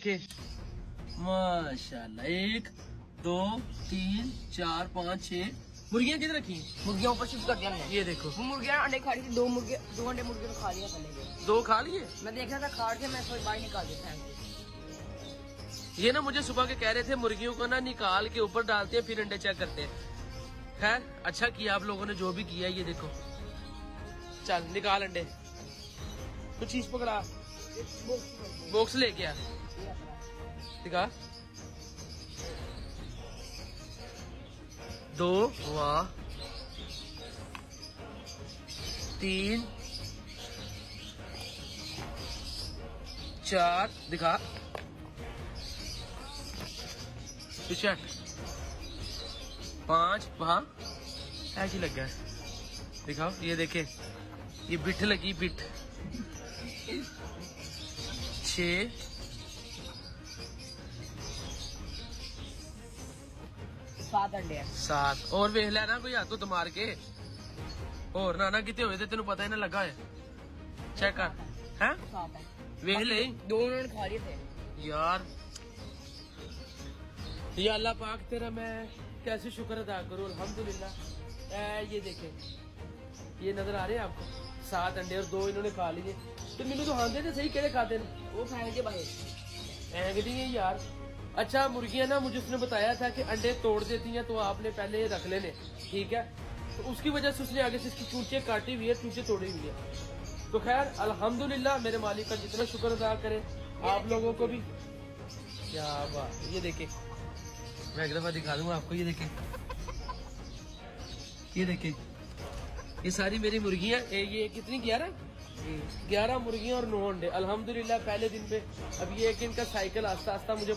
देखे माशाल्लाह। 1 2 3 4 5 6 मुर्गियां किधर रखी? मुर्गियां ऊपर शिफ्ट कर दिया हमने। ये देखो वो मुर्गियां अंडे खा रही थी, 2 अंडे मुर्गियों ने खा लिया पहले। 2 खा लिए। मैं देख रहा था खाट के, मैं थोड़ी बाहर निकाल देता है। ये ना मुझे सुबह के कह रहे थे मुर्गियों को ना निकाल के ऊपर डालते हैं फिर अंडे चेक करते हैं। खैर अच्छा किया आप लोगों ने जो भी किया। ये देखो चल निकाल अंडे। कुछ चीज पकड़ा, बॉक्स ले गया दिखा। 2 वाह 3 4 दिखा। पीछे 5 वहां ऐसी लग गया। दिखाओ ये देखे ये बिठ लगी बिठ। 6 7 अंडे हैं। 7 और वेख लै ना कोई हाथों तो मार के और ना कितने हुए थे तेन पता ही ना लगा है। चेक कर हैं 7 है। वेख ले 2 उन्होंने खा लिए थे यार। या अल्लाह पाक तेरा मैं कैसे शुक्र अदा करूं अल्हम्दुलिल्लाह। ये देखे ये नजर आ रहे हैं आपको 7 अंडे और 2 इन्होंने खा लिए। तो मैंने तो हाँ दे सही केड़े खाते हैं वो फेंक के बाहर ऐंग दी है यार। अच्छा मुर्गियां ना मुझे उसने बताया था कि अंडे तोड़ देती हैं तो आपने पहले ये रख लेने ठीक है। तो उसकी वजह से उसने आगे से इसकी चूचे काटी हुई है चूचे तोड़ी हुई है। तो खैर अल्हम्दुलिल्लाह मेरे मालिक का जितना शुक्र अदा करे आप लोगों को भी। क्या बात। ये देखे मैं एक दफा दिखा दूंगा आपको। ये देखे ये देखे ये सारी मेरी मुर्गियां। ये कितनी 11 मुर्गियां और 9 अंडे अल्हम्दुलिल्लाह पहले दिन पे। अब ये एक इनका साइकिल आस्ता आस्ता मुझे